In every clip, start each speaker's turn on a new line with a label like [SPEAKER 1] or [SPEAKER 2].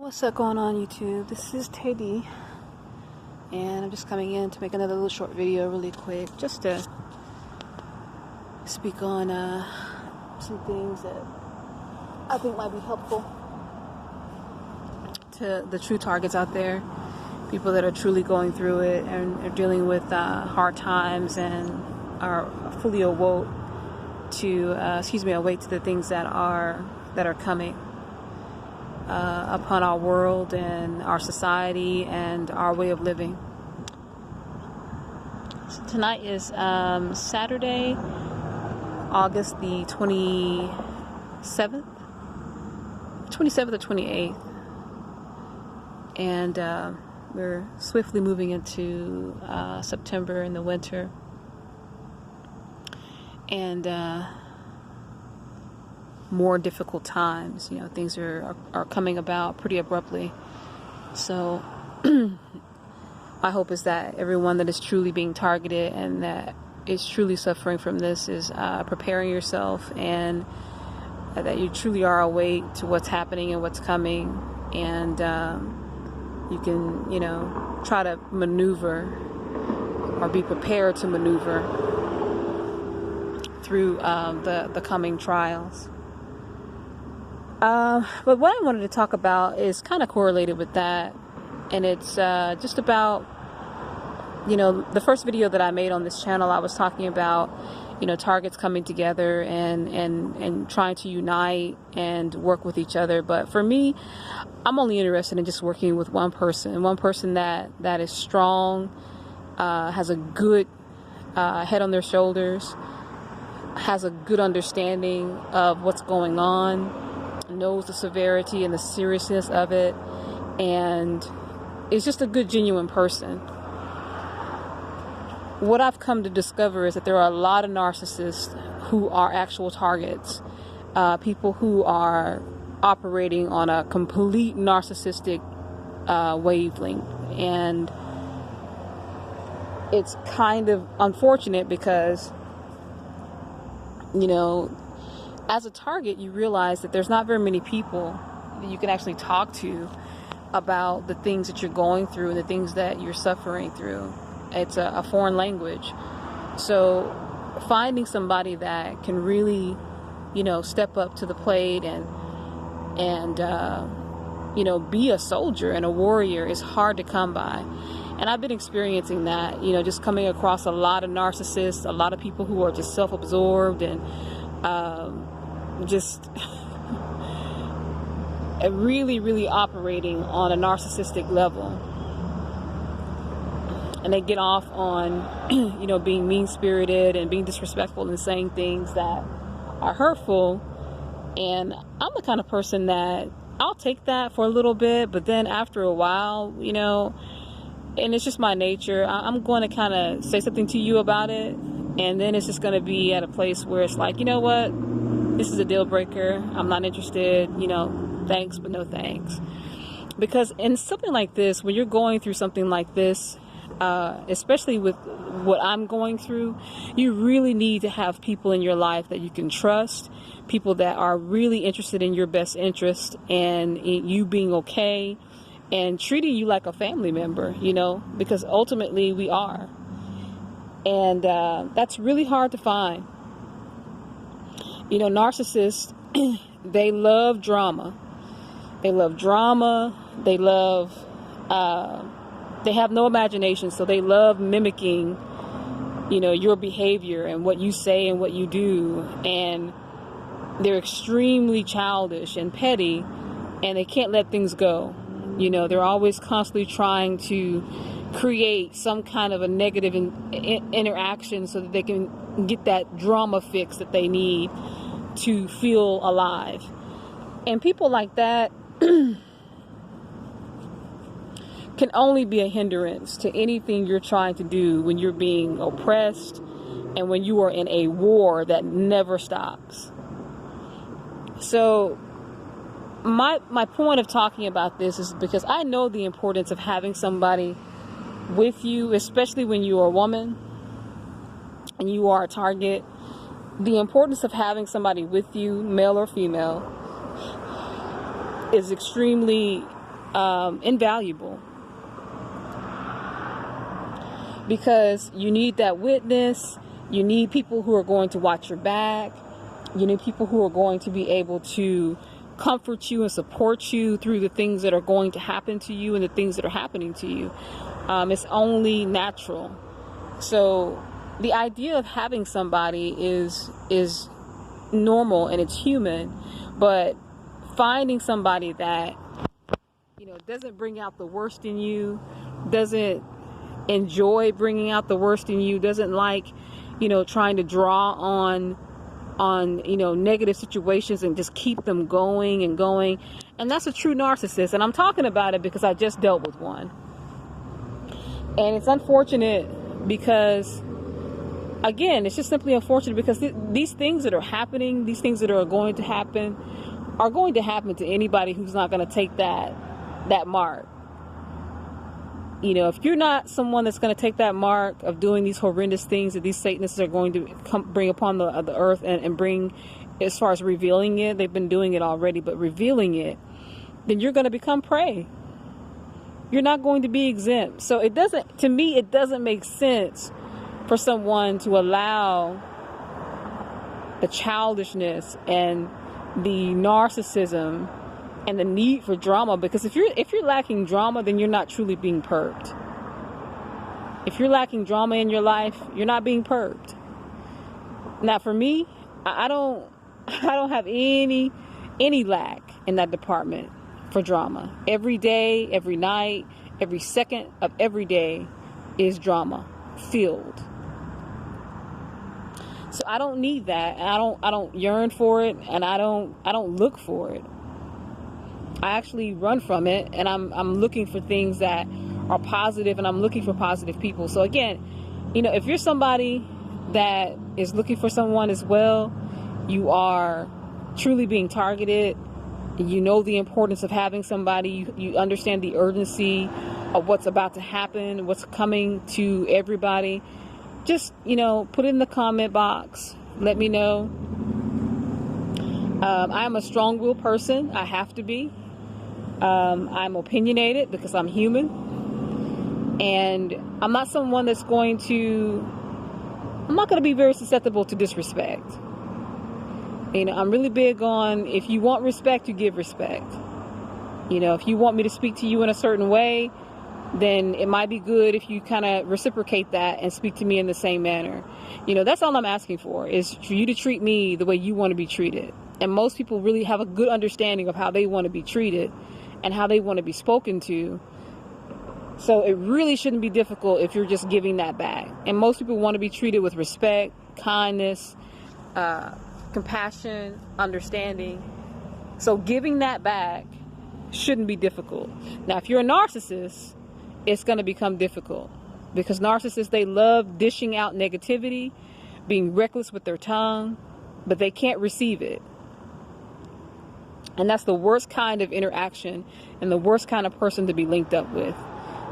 [SPEAKER 1] What's up going on YouTube? This is Teddy, and I'm just coming in to make another little short video really quick, just to speak on some things that I think might be helpful to the true targets out there, people that are truly going through it and are dealing with hard times and are fully awake to the things that are coming upon our world and our society and our way of living. So tonight is Saturday, August the 27th or 28th, and we're swiftly moving into September in the winter, and more difficult times. You know, things are coming about pretty abruptly. So my hope is that everyone that is truly being targeted and that is truly suffering from this is preparing yourself, and that you truly are awake to what's happening and what's coming, and you can, try to maneuver or be prepared to maneuver through the coming trials. But what I wanted to talk about is kind of correlated with that, and it's just about, the first video that I made on this channel, I was talking about, targets coming together and trying to unite and work with each other. But for me, I'm only interested in just working with one person that is strong, has a good head on their shoulders, has a good understanding of what's going on, knows the severity and the seriousness of it, and is just a good, genuine person. What I've come to discover is that there are a lot of narcissists who are actual targets, people who are operating on a complete narcissistic wavelength, and it's kind of unfortunate because, as a target, you realize that there's not very many people that you can actually talk to about the things that you're going through and the things that you're suffering through. It's a foreign language. So finding somebody that can really, step up to the plate and be a soldier and a warrior is hard to come by. And I've been experiencing that, just coming across a lot of narcissists, a lot of people who are just self-absorbed and just really, really operating on a narcissistic level. And they get off on, being mean-spirited and being disrespectful and saying things that are hurtful. And I'm the kind of person that I'll take that for a little bit, but then after a while, and it's just my nature, I'm going to kind of say something to you about it, and then it's just going to be at a place where it's like, you know what, this is a deal breaker, I'm not interested, thanks but no thanks. Because in something like this, when you're going through something like this, especially with what I'm going through, you really need to have people in your life that you can trust, people that are really interested in your best interest and in you being okay and treating you like a family member, because ultimately we are. And that's really hard to find. Narcissists, they love drama. They love drama. They have no imagination, so they love mimicking, your behavior and what you say and what you do. And they're extremely childish and petty, and they can't let things go. They're always constantly trying to create some kind of a negative interaction so that they can get that drama fix that they need to feel alive. And people like that can only be a hindrance to anything you're trying to do when you're being oppressed and when you are in a war that never stops. So my point of talking about this is because I know the importance of having somebody with you, especially when you are a woman and you are a target. The importance of having somebody with you, male or female, is extremely invaluable, because you need that witness. You need people who are going to watch your back. You need people who are going to be able to comfort you and support you through the things that are going to happen to you and the things that are happening to you. It's only natural. So the idea of having somebody is normal and it's human, but finding somebody that, doesn't bring out the worst in you, doesn't enjoy bringing out the worst in you, doesn't like, trying to draw on negative situations and just keep them going and going. And that's a true narcissist. And I'm talking about it because I just dealt with one. And it's unfortunate because, again, it's just simply unfortunate because these things that are happening, these things that are going to happen to anybody who's not going to take that mark. If you're not someone that's going to take that mark of doing these horrendous things that these Satanists are going to bring upon the earth and bring, as far as revealing it, they've been doing it already, but revealing it, then you're going to become prey. You're not going to be exempt. So it doesn't make sense for someone to allow the childishness and the narcissism and the need for drama, because if you're lacking drama, then you're not truly being perked. If you're lacking drama in your life, you're not being perked. Now, for me, I don't have any lack in that department for drama. Every day, every night, every second of every day is drama filled. So I don't need that, and I don't yearn for it, and I don't look for it. I actually run from it, and I'm looking for things that are positive, and I'm looking for positive people. So again, if you're somebody that is looking for someone as well, you are truly being targeted. You know the importance of having somebody. You understand the urgency of what's about to happen, what's coming to everybody. Just, put it in the comment box. Let me know. I'm a strong-willed person. I have to be. I'm opinionated because I'm human, and I'm not someone that's I'm not going to be very susceptible to disrespect. I'm really big on, if you want respect, you give respect. If you want me to speak to you in a certain way, then it might be good if you kind of reciprocate that and speak to me in the same manner. That's all I'm asking for, is for you to treat me the way you want to be treated. And most people really have a good understanding of how they want to be treated and how they want to be spoken to. So it really shouldn't be difficult if you're just giving that back. And most people want to be treated with respect, kindness, compassion, understanding. So giving that back shouldn't be difficult. Now, if you're a narcissist, it's going to become difficult, because narcissists, they love dishing out negativity, being reckless with their tongue, but they can't receive it. And that's the worst kind of interaction and the worst kind of person to be linked up with.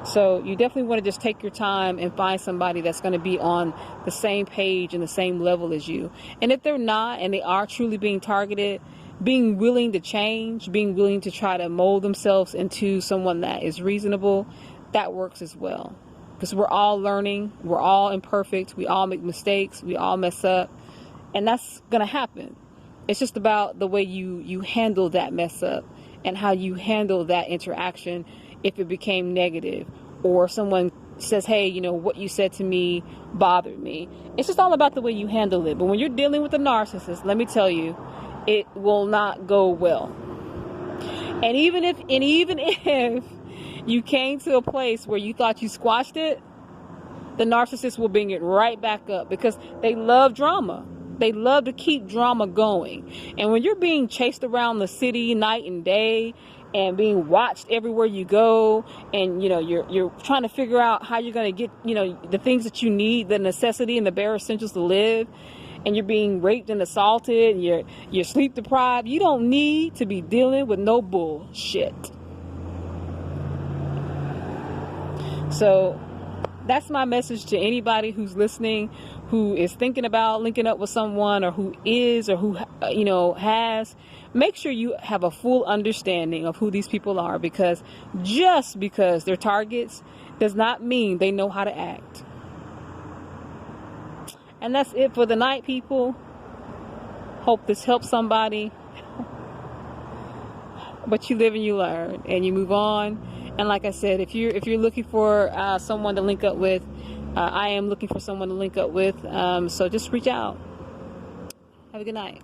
[SPEAKER 1] So you definitely want to just take your time and find somebody that's going to be on the same page and the same level as you. And if they're not, and they are truly being targeted, being willing to change, being willing to try to mold themselves into someone that is reasonable, that works as well. Because we're all learning, we're all imperfect, we all make mistakes, we all mess up, and that's going to happen. It's just about the way you handle that mess up and how you handle that interaction if it became negative, or someone says, hey, what you said to me bothered me. It's just all about the way you handle it. But when you're dealing with a narcissist, let me tell you, it will not go well. And even if you came to a place where you thought you squashed it, the narcissist will bring it right back up, because they love drama. They love to keep drama going. And when you're being chased around the city night and day, and being watched everywhere you go, and you're trying to figure out how you're going to get the things that you need, the necessity and the bare essentials to live, and you're being raped and assaulted, and you're sleep deprived, you don't need to be dealing with no bullshit. So that's my message to anybody who's listening, who is thinking about linking up with someone, or who is, or who, you know, has. Make sure you have a full understanding of who these people are, because just because they're targets does not mean they know how to act. And that's it for the night, people. Hope this helps somebody. But you live and you learn, and you move on. And like I said, if you're looking for someone to link up with, I am looking for someone to link up with. So just reach out. Have a good night.